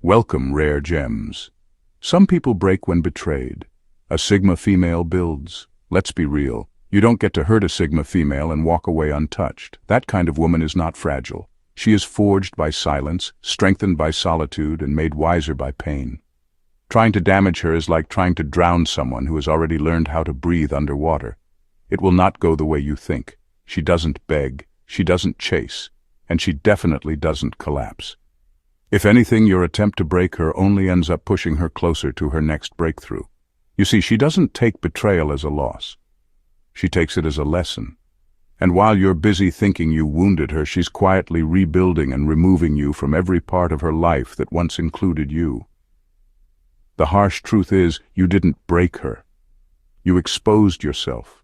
Welcome, rare gems. Some people break when betrayed. A Sigma female builds. Let's be real. You don't get to hurt a Sigma female and walk away untouched. That kind of woman is not fragile. She is forged by silence, strengthened by solitude, and made wiser by pain. Trying to damage her is like trying to drown someone who has already learned how to breathe underwater. It will not go the way you think. She doesn't beg, she doesn't chase, and she definitely doesn't collapse. If anything, your attempt to break her only ends up pushing her closer to her next breakthrough. You see, she doesn't take betrayal as a loss. She takes it as a lesson. And while you're busy thinking you wounded her, she's quietly rebuilding and removing you from every part of her life that once included you. The harsh truth is, you didn't break her. You exposed yourself.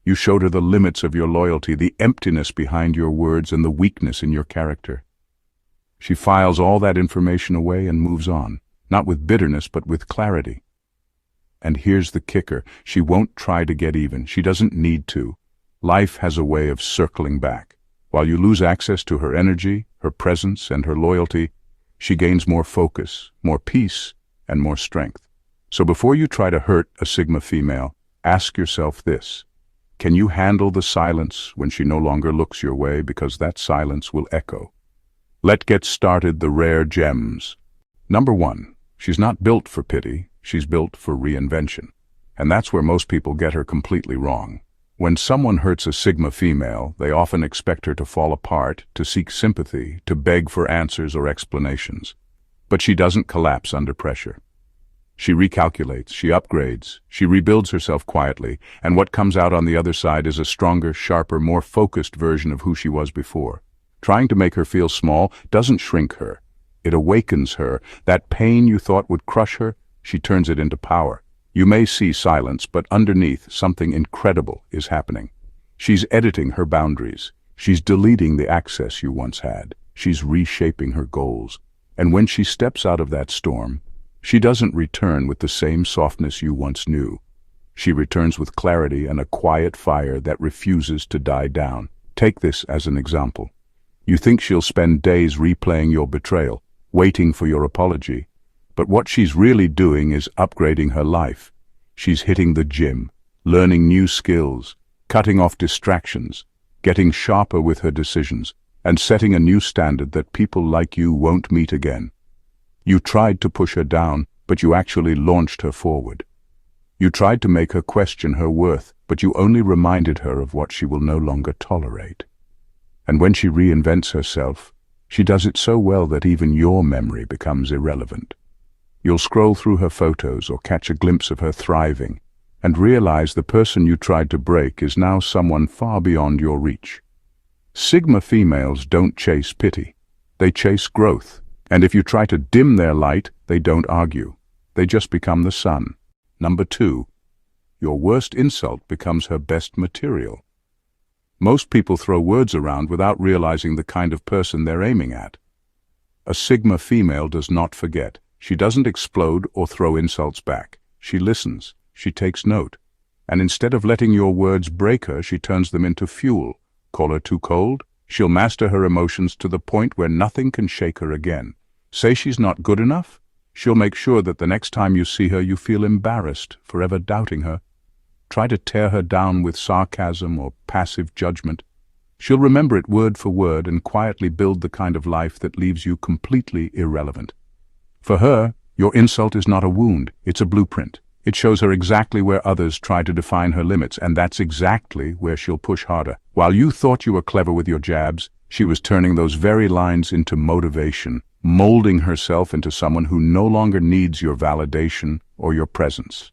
You showed her the limits of your loyalty, the emptiness behind your words, and the weakness in your character. She files all that information away and moves on, not with bitterness but with clarity. And here's the kicker, she won't try to get even, she doesn't need to. Life has a way of circling back. While you lose access to her energy, her presence, and her loyalty, she gains more focus, more peace, and more strength. So before you try to hurt a Sigma female, ask yourself this: can you handle the silence when she no longer looks your way, because that silence will echo? Let's get started. The rare gems. Number 1, she's not built for pity, she's built for reinvention. And that's where most people get her completely wrong. When someone hurts a Sigma female, they often expect her to fall apart, to seek sympathy, to beg for answers or explanations. But she doesn't collapse under pressure. She recalculates, she upgrades, she rebuilds herself quietly, and what comes out on the other side is a stronger, sharper, more focused version of who she was before. Trying to make her feel small doesn't shrink her. It awakens her. That pain you thought would crush her, she turns it into power. You may see silence, but underneath, something incredible is happening. She's editing her boundaries. She's deleting the access you once had. She's reshaping her goals. And when she steps out of that storm, she doesn't return with the same softness you once knew. She returns with clarity and a quiet fire that refuses to die down. Take this as an example. You think she'll spend days replaying your betrayal, waiting for your apology. But what she's really doing is upgrading her life. She's hitting the gym, learning new skills, cutting off distractions, getting sharper with her decisions, and setting a new standard that people like you won't meet again. You tried to push her down, but you actually launched her forward. You tried to make her question her worth, but you only reminded her of what she will no longer tolerate. And when she reinvents herself, she does it so well that even your memory becomes irrelevant. You'll scroll through her photos or catch a glimpse of her thriving, and realize the person you tried to break is now someone far beyond your reach. Sigma females don't chase pity. They chase growth. And if you try to dim their light, they don't argue. They just become the sun. Number 2, your worst insult becomes her best material. Most people throw words around without realizing the kind of person they're aiming at. A Sigma female does not forget. She doesn't explode or throw insults back. She listens. She takes note. And instead of letting your words break her, she turns them into fuel. Call her too cold? She'll master her emotions to the point where nothing can shake her again. Say she's not good enough? She'll make sure that the next time you see her you feel embarrassed, forever doubting her. Try to tear her down with sarcasm or passive judgment. She'll remember it word for word and quietly build the kind of life that leaves you completely irrelevant. For her, your insult is not a wound, it's a blueprint. It shows her exactly where others try to define her limits, and that's exactly where she'll push harder. While you thought you were clever with your jabs, she was turning those very lines into motivation, molding herself into someone who no longer needs your validation or your presence.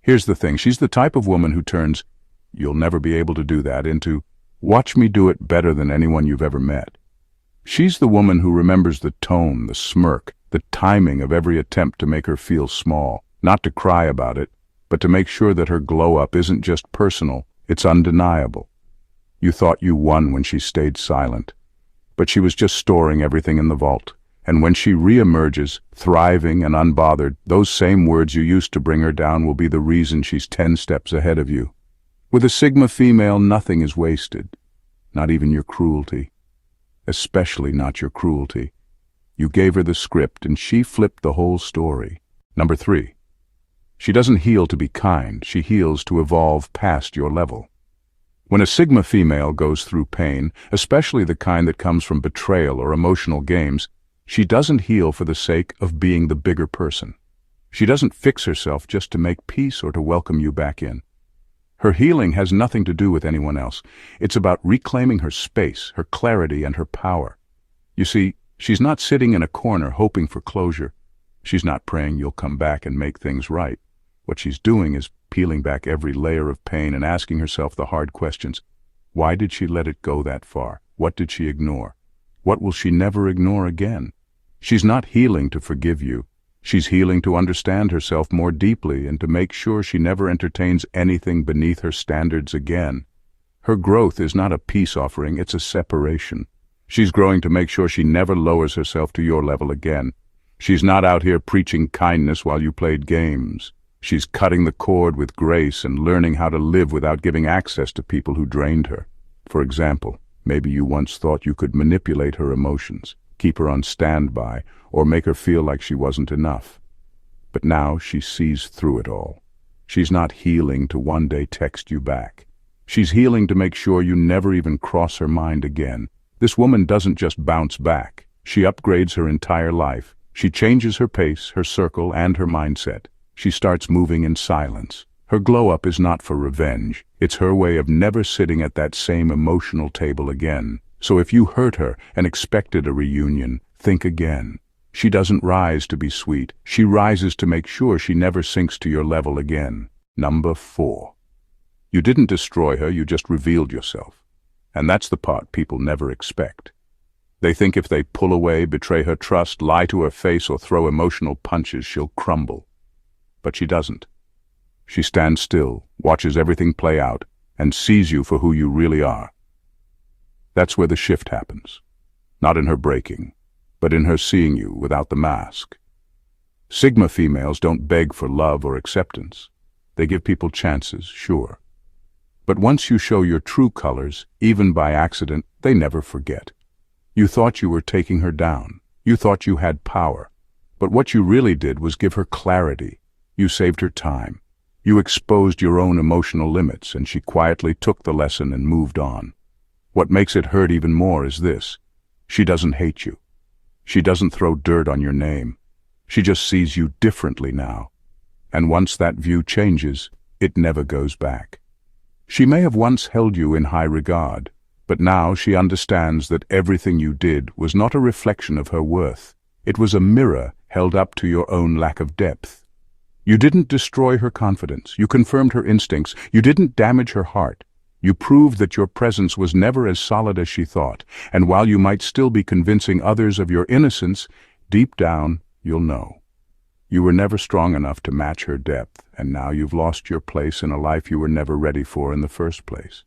Here's the thing, she's the type of woman who turns, "You'll never be able to do that," into, "Watch me do it better than anyone you've ever met." She's the woman who remembers the tone, the smirk, the timing of every attempt to make her feel small, not to cry about it, but to make sure that her glow-up isn't just personal, it's undeniable. You thought you won when she stayed silent, but she was just storing everything in the vault. And when she re-emerges, thriving and unbothered, those same words you used to bring her down will be the reason she's 10 steps ahead of you. With a Sigma female, nothing is wasted, not even your cruelty. Especially not your cruelty. You gave her the script and she flipped the whole story. Number 3. She doesn't heal to be kind, she heals to evolve past your level. When a Sigma female goes through pain, especially the kind that comes from betrayal or emotional games, she doesn't heal for the sake of being the bigger person. She doesn't fix herself just to make peace or to welcome you back in. Her healing has nothing to do with anyone else. It's about reclaiming her space, her clarity, and her power. You see, she's not sitting in a corner hoping for closure. She's not praying you'll come back and make things right. What she's doing is peeling back every layer of pain and asking herself the hard questions. Why did she let it go that far? What did she ignore? What will she never ignore again? She's not healing to forgive you. She's healing to understand herself more deeply and to make sure she never entertains anything beneath her standards again. Her growth is not a peace offering, it's a separation. She's growing to make sure she never lowers herself to your level again. She's not out here preaching kindness while you played games. She's cutting the cord with grace and learning how to live without giving access to people who drained her. For example, maybe you once thought you could manipulate her emotions, keep her on standby, or make her feel like she wasn't enough. But now she sees through it all. She's not healing to one day text you back. She's healing to make sure you never even cross her mind again. This woman doesn't just bounce back. She upgrades her entire life. She changes her pace, her circle, and her mindset. She starts moving in silence. Her glow-up is not for revenge. It's her way of never sitting at that same emotional table again. So if you hurt her and expected a reunion, think again. She doesn't rise to be sweet. She rises to make sure she never sinks to your level again. Number 4. You didn't destroy her, you just revealed yourself. And that's the part people never expect. They think if they pull away, betray her trust, lie to her face, or throw emotional punches, she'll crumble. But she doesn't. She stands still, watches everything play out, and sees you for who you really are. That's where the shift happens. Not in her breaking, but in her seeing you without the mask. Sigma females don't beg for love or acceptance. They give people chances, sure. But once you show your true colors, even by accident, they never forget. You thought you were taking her down. You thought you had power. But what you really did was give her clarity. You saved her time. You exposed your own emotional limits, and she quietly took the lesson and moved on. What makes it hurt even more is this. She doesn't hate you. She doesn't throw dirt on your name. She just sees you differently now. And once that view changes, it never goes back. She may have once held you in high regard, but now she understands that everything you did was not a reflection of her worth. It was a mirror held up to your own lack of depth. You didn't destroy her confidence. You confirmed her instincts. You didn't damage her heart. You proved that your presence was never as solid as she thought, and while you might still be convincing others of your innocence, deep down, you'll know. You were never strong enough to match her depth, and now you've lost your place in a life you were never ready for in the first place.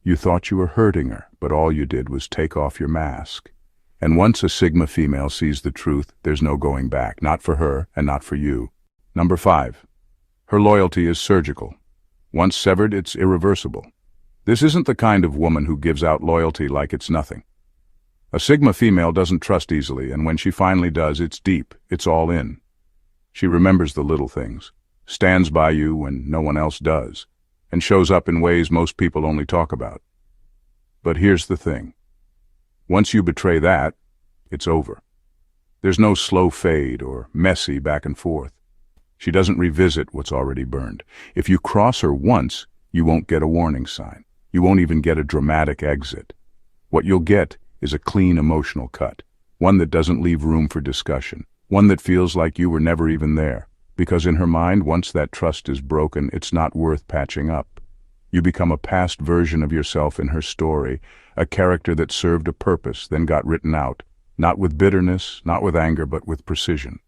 You thought you were hurting her, but all you did was take off your mask. And once a Sigma female sees the truth, there's no going back, not for her and not for you. Number 5. Her loyalty is surgical. Once severed, it's irreversible. This isn't the kind of woman who gives out loyalty like it's nothing. A Sigma female doesn't trust easily, and when she finally does, it's deep, it's all in. She remembers the little things, stands by you when no one else does, and shows up in ways most people only talk about. But here's the thing. Once you betray that, it's over. There's no slow fade or messy back and forth. She doesn't revisit what's already burned. If you cross her once, you won't get a warning sign. You won't even get a dramatic exit. What you'll get is a clean emotional cut, one that doesn't leave room for discussion, one that feels like you were never even there. Because in her mind, once that trust is broken, it's not worth patching up. You become a past version of yourself in her story, a character that served a purpose, then got written out, not with bitterness, not with anger, but with precision.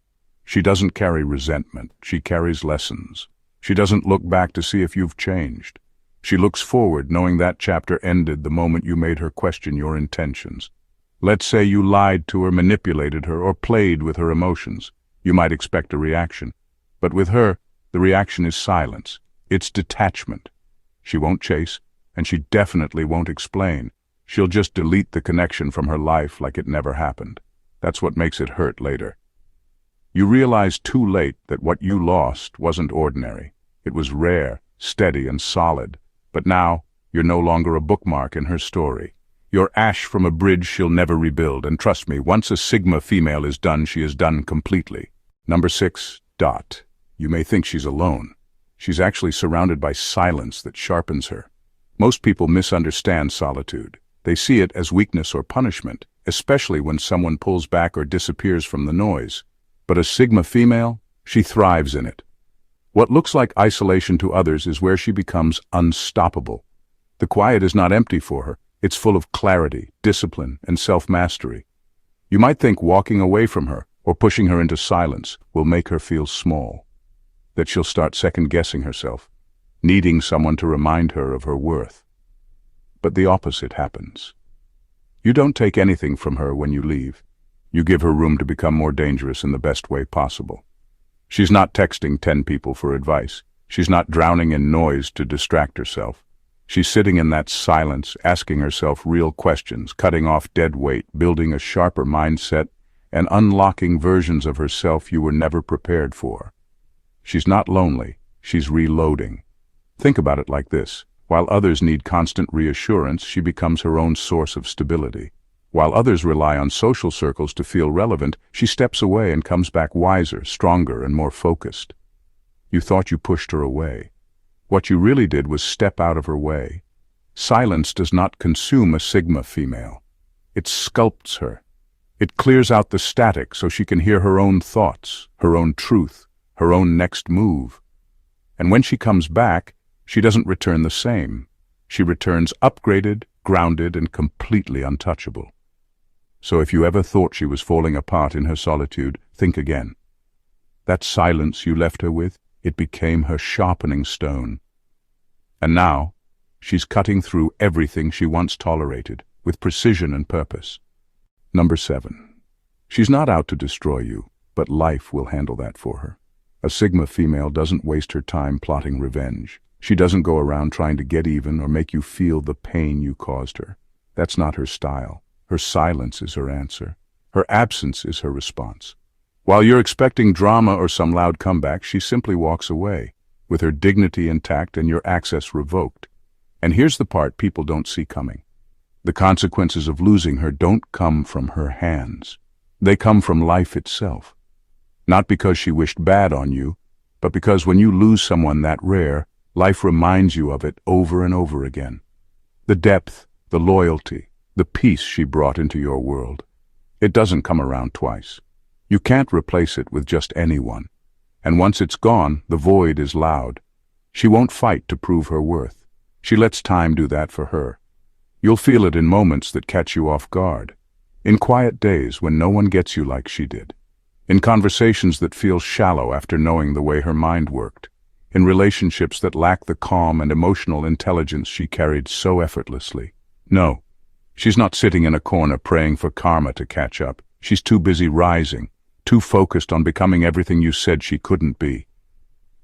She doesn't carry resentment, she carries lessons. She doesn't look back to see if you've changed. She looks forward, knowing that chapter ended the moment you made her question your intentions. Let's say you lied to her, manipulated her, or played with her emotions. You might expect a reaction. But with her, the reaction is silence. It's detachment. She won't chase, and she definitely won't explain. She'll just delete the connection from her life like it never happened. That's what makes it hurt later. You realize too late that what you lost wasn't ordinary. It was rare, steady, and solid. But now, you're no longer a bookmark in her story. You're ash from a bridge she'll never rebuild, and trust me, once a Sigma female is done, she is done completely. Number 6, dot. You may think she's alone. She's actually surrounded by silence that sharpens her. Most people misunderstand solitude. They see it as weakness or punishment, especially when someone pulls back or disappears from the noise. But a Sigma female, she thrives in it. What looks like isolation to others is where she becomes unstoppable. The quiet is not empty for her. It's full of clarity, discipline, and self-mastery. You might think walking away from her or pushing her into silence will make her feel small, that she'll start second-guessing herself, needing someone to remind her of her worth. But the opposite happens. You don't take anything from her when you leave. You give her room to become more dangerous in the best way possible. She's not texting 10 people for advice. She's not drowning in noise to distract herself. She's sitting in that silence, asking herself real questions, cutting off dead weight, building a sharper mindset, and unlocking versions of herself you were never prepared for. She's not lonely, she's reloading. Think about it like this. While others need constant reassurance, she becomes her own source of stability. While others rely on social circles to feel relevant, she steps away and comes back wiser, stronger, and more focused. You thought you pushed her away. What you really did was step out of her way. Silence does not consume a Sigma female. It sculpts her. It clears out the static so she can hear her own thoughts, her own truth, her own next move. And when she comes back, she doesn't return the same. She returns upgraded, grounded, and completely untouchable. So if you ever thought she was falling apart in her solitude, think again. That silence you left her with, it became her sharpening stone. And now, she's cutting through everything she once tolerated, with precision and purpose. Number 7. She's not out to destroy you, but life will handle that for her. A Sigma female doesn't waste her time plotting revenge. She doesn't go around trying to get even or make you feel the pain you caused her. That's not her style. Her silence is her answer. Her absence is her response. While you're expecting drama or some loud comeback, she simply walks away, with her dignity intact and your access revoked. And here's the part people don't see coming. The consequences of losing her don't come from her hands. They come from life itself. Not because she wished bad on you, but because when you lose someone that rare, life reminds you of it over and over again. The depth, the loyalty, the peace she brought into your world. It doesn't come around twice. You can't replace it with just anyone. And once it's gone, the void is loud. She won't fight to prove her worth. She lets time do that for her. You'll feel it in moments that catch you off guard. In quiet days when no one gets you like she did. In conversations that feel shallow after knowing the way her mind worked. In relationships that lack the calm and emotional intelligence she carried so effortlessly. No, she's not sitting in a corner praying for karma to catch up. She's too busy rising, too focused on becoming everything you said she couldn't be.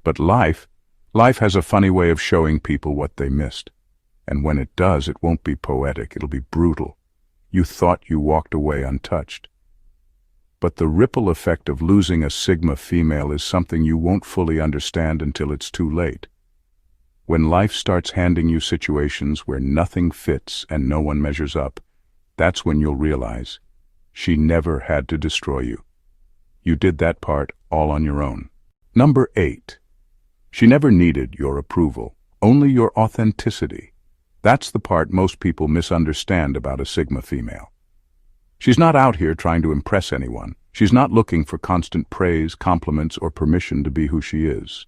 But life has a funny way of showing people what they missed. And when it does, it won't be poetic, it'll be brutal. You thought you walked away untouched. But the ripple effect of losing a Sigma female is something you won't fully understand until it's too late. When life starts handing you situations where nothing fits and no one measures up, that's when you'll realize she never had to destroy you. You did that part all on your own. Number 8. She never needed your approval, only your authenticity. That's the part most people misunderstand about a Sigma female. She's not out here trying to impress anyone. She's not looking for constant praise, compliments, or permission to be who she is.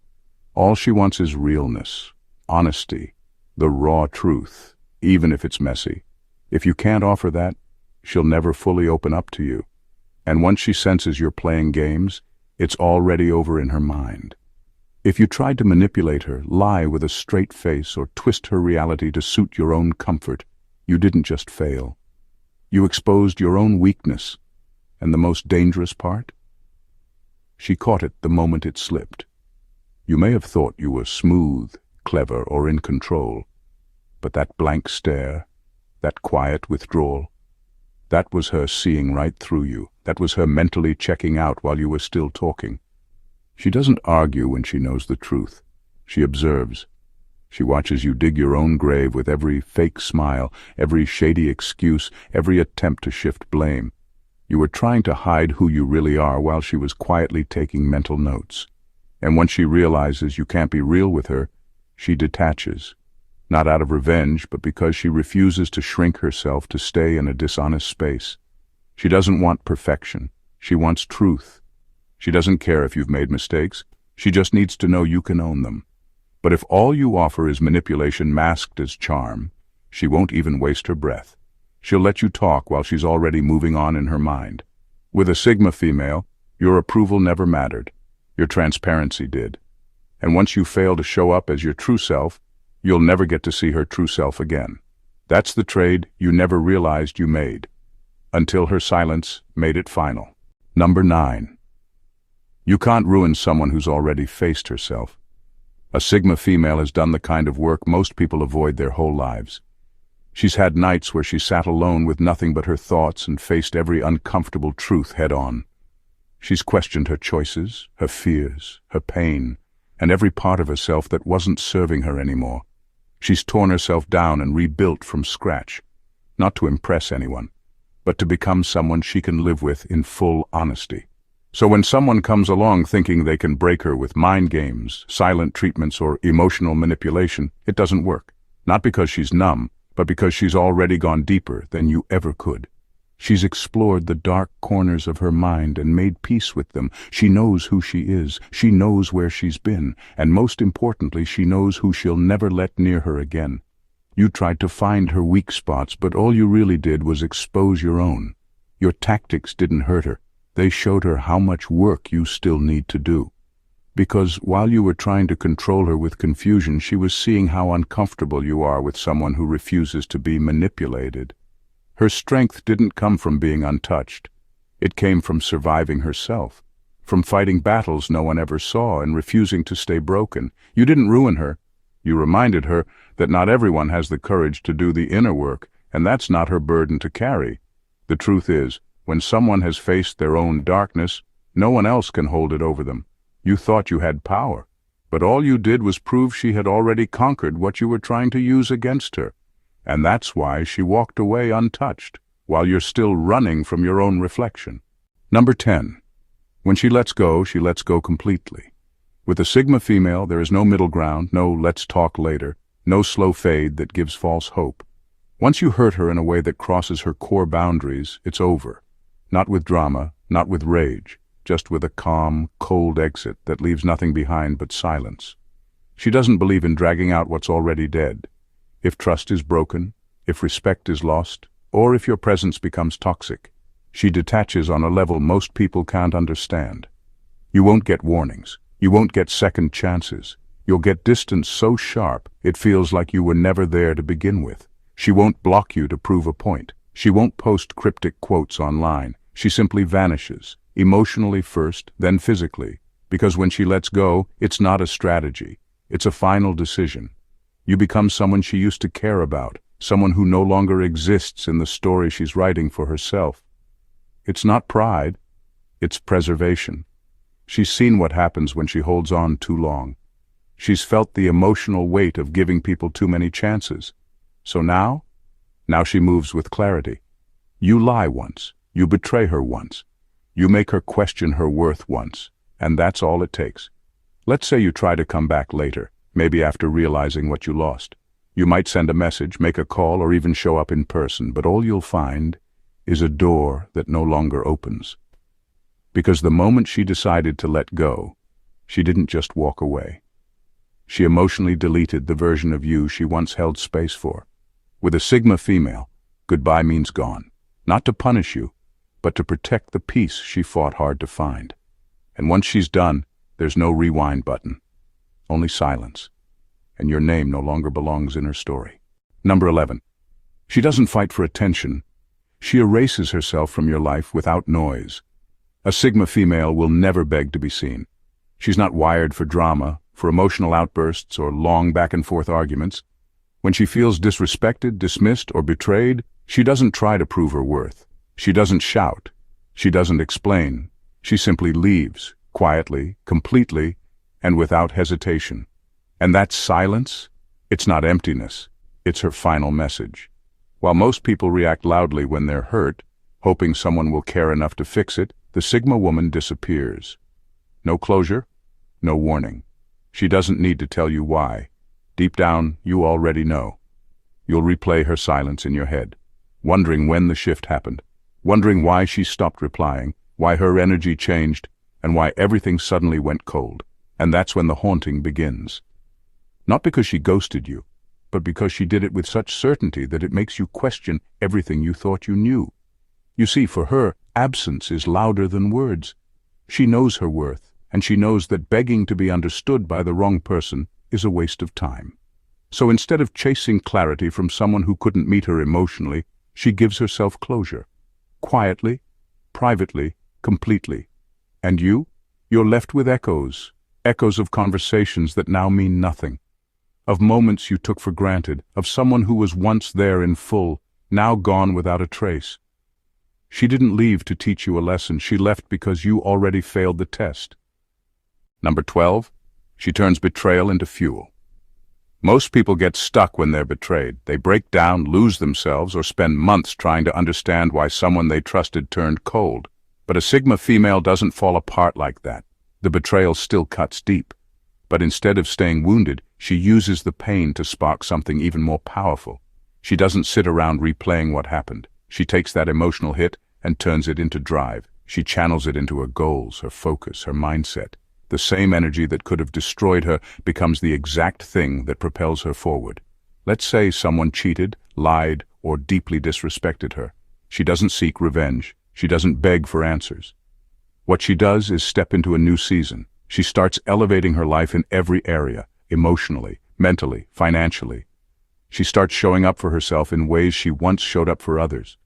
All she wants is realness, honesty, the raw truth, even if it's messy. If you can't offer that, she'll never fully open up to you. And once she senses you're playing games, it's already over in her mind. If you tried to manipulate her, lie with a straight face, or twist her reality to suit your own comfort, you didn't just fail. You exposed your own weakness. And the most dangerous part? She caught it the moment it slipped. You may have thought you were smooth, clever, or in control, but that blank stare, that quiet withdrawal, That was her seeing right through you. That was her mentally checking out while you were still talking. She doesn't argue when she knows the truth. She observes. She watches you dig your own grave with every fake smile, every shady excuse, every attempt to shift blame. You were trying to hide who you really are while she was quietly taking mental notes. And once she realizes you can't be real with her, she detaches. Not out of revenge, but because she refuses to shrink herself to stay in a dishonest space. She doesn't want perfection. She wants truth. She doesn't care if you've made mistakes. She just needs to know you can own them. But if all you offer is manipulation masked as charm, she won't even waste her breath. She'll let you talk while she's already moving on in her mind. With a Sigma female, your approval never mattered. Your transparency did. And once you fail to show up as your true self, you'll never get to see her true self again. That's the trade you never realized you made, until her silence made it final. Number 9. You can't ruin someone who's already faced herself. A Sigma female has done the kind of work most people avoid their whole lives. She's had nights where she sat alone with nothing but her thoughts and faced every uncomfortable truth head-on. She's questioned her choices, her fears, her pain, and every part of herself that wasn't serving her anymore. She's torn herself down and rebuilt from scratch, not to impress anyone, but to become someone she can live with in full honesty. So when someone comes along thinking they can break her with mind games, silent treatments, or emotional manipulation, it doesn't work. Not because she's numb, but because she's already gone deeper than you ever could. She's explored the dark corners of her mind and made peace with them. She knows who she is, she knows where she's been, and most importantly, she knows who she'll never let near her again. You tried to find her weak spots, but all you really did was expose your own. Your tactics didn't hurt her. They showed her how much work you still need to do. Because while you were trying to control her with confusion, she was seeing how uncomfortable you are with someone who refuses to be manipulated. Her strength didn't come from being untouched. It came from surviving herself, from fighting battles no one ever saw and refusing to stay broken. You didn't ruin her. You reminded her that not everyone has the courage to do the inner work, and that's not her burden to carry. The truth is, when someone has faced their own darkness, no one else can hold it over them. You thought you had power, but all you did was prove she had already conquered what you were trying to use against her. And that's why she walked away untouched, while you're still running from your own reflection. Number 10. When she lets go completely. With a Sigma female, there is no middle ground, no let's talk later, no slow fade that gives false hope. Once you hurt her in a way that crosses her core boundaries, it's over. Not with drama, not with rage, just with a calm, cold exit that leaves nothing behind but silence. She doesn't believe in dragging out what's already dead. If trust is broken, if respect is lost, or if your presence becomes toxic, she detaches on a level most people can't understand. You won't get warnings. You won't get second chances. You'll get distance so sharp it feels like you were never there to begin with. She won't block you to prove a point. She won't post cryptic quotes online. She simply vanishes, emotionally first, then physically, because when she lets go, it's not a strategy. It's a final decision. You become someone she used to care about, someone who no longer exists in the story she's writing for herself. It's not pride, it's preservation. She's seen what happens when she holds on too long. She's felt the emotional weight of giving people too many chances. So now she moves with clarity. You lie once. You betray her once. You make her question her worth once, and that's all it takes. Let's say you try to come back later, maybe after realizing what you lost. You might send a message, make a call, or even show up in person, but all you'll find is a door that no longer opens. Because the moment she decided to let go, she didn't just walk away. She emotionally deleted the version of you she once held space for. With a Sigma female, goodbye means gone. Not to punish you, but to protect the peace she fought hard to find. And once she's done, there's no rewind button. Only silence. And your name no longer belongs in her story. Number 11. She doesn't fight for attention. She erases herself from your life without noise. A Sigma female will never beg to be seen. She's not wired for drama, for emotional outbursts, or long back-and-forth arguments. When she feels disrespected, dismissed, or betrayed, she doesn't try to prove her worth. She doesn't shout. She doesn't explain. She simply leaves, quietly, completely, and without hesitation. And that silence? It's not emptiness. It's her final message. While most people react loudly when they're hurt, hoping someone will care enough to fix it, the Sigma woman disappears. No closure, no warning. She doesn't need to tell you why. Deep down, you already know. You'll replay her silence in your head, wondering when the shift happened, wondering why she stopped replying, why her energy changed, and why everything suddenly went cold. And that's when the haunting begins. Not because she ghosted you, but because she did it with such certainty that it makes you question everything you thought you knew. You see, for her, absence is louder than words. She knows her worth, and she knows that begging to be understood by the wrong person is a waste of time. So instead of chasing clarity from someone who couldn't meet her emotionally, she gives herself closure. Quietly, privately, completely. And you're left with echoes of conversations that now mean nothing. Of moments you took for granted, of someone who was once there in full, now gone without a trace. She didn't leave to teach you a lesson, she left because you already failed the test. Number 12, she turns betrayal into fuel. Most people get stuck when they're betrayed. They break down, lose themselves, or spend months trying to understand why someone they trusted turned cold. But a Sigma female doesn't fall apart like that. The betrayal still cuts deep. But instead of staying wounded, she uses the pain to spark something even more powerful. She doesn't sit around replaying what happened. She takes that emotional hit and turns it into drive. She channels it into her goals, her focus, her mindset. The same energy that could have destroyed her becomes the exact thing that propels her forward. Let's say someone cheated, lied, or deeply disrespected her. She doesn't seek revenge. She doesn't beg for answers. What she does is step into a new season. She starts elevating her life in every area, emotionally, mentally, financially. She starts showing up for herself in ways she once showed up for others.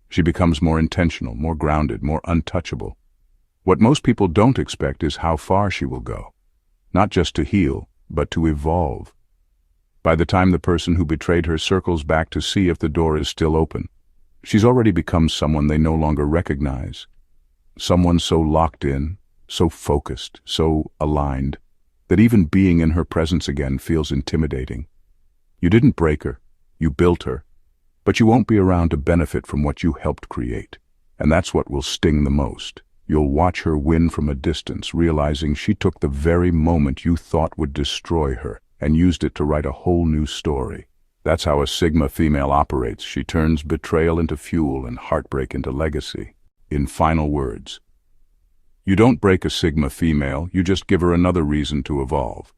She becomes more intentional, more grounded, more untouchable. What most people don't expect is how far she will go. Not just to heal, but to evolve. By the time the person who betrayed her circles back to see if the door is still open, she's already become someone they no longer recognize. Someone so locked in, so focused, so aligned, that even being in her presence again feels intimidating. You didn't break her, you built her, but you won't be around to benefit from what you helped create. And that's what will sting the most. You'll watch her win from a distance, realizing she took the very moment you thought would destroy her and used it to write a whole new story. That's how a Sigma female operates. She turns betrayal into fuel and heartbreak into legacy. In final words, you don't break a Sigma female, you just give her another reason to evolve.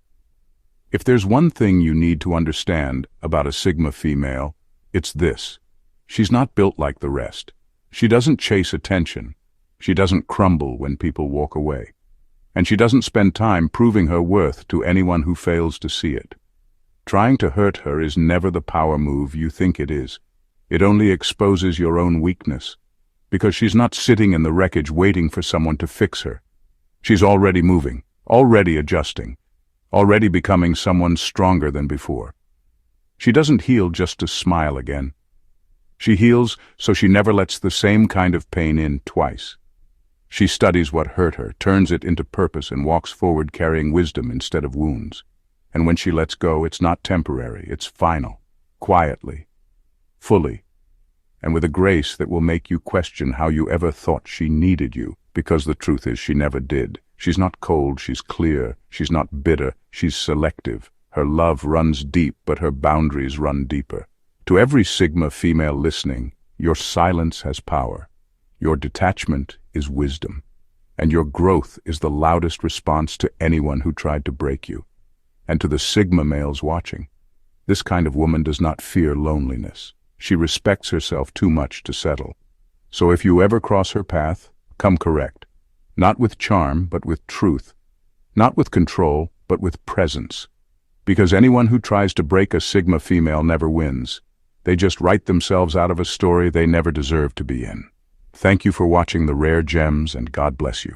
If there's one thing you need to understand about a Sigma female, it's this. She's not built like the rest. She doesn't chase attention. She doesn't crumble when people walk away. And she doesn't spend time proving her worth to anyone who fails to see it. Trying to hurt her is never the power move you think it is. It only exposes your own weakness. Because she's not sitting in the wreckage waiting for someone to fix her. She's already moving, already adjusting, already becoming someone stronger than before. She doesn't heal just to smile again. She heals so she never lets the same kind of pain in twice. She studies what hurt her, turns it into purpose, and walks forward carrying wisdom instead of wounds. And when she lets go, it's not temporary, it's final, quietly, fully, and with a grace that will make you question how you ever thought she needed you, because the truth is she never did. She's not cold, she's clear, she's not bitter, she's selective. Her love runs deep, but her boundaries run deeper. To every Sigma female listening, your silence has power. Your detachment is wisdom, and your growth is the loudest response to anyone who tried to break you. And to the Sigma males watching, this kind of woman does not fear loneliness. She respects herself too much to settle. So if you ever cross her path, come correct. Not with charm, but with truth. Not with control, but with presence. Because anyone who tries to break a Sigma female never wins. They just write themselves out of a story they never deserved to be in. Thank you for watching The Rare Gems, and God bless you.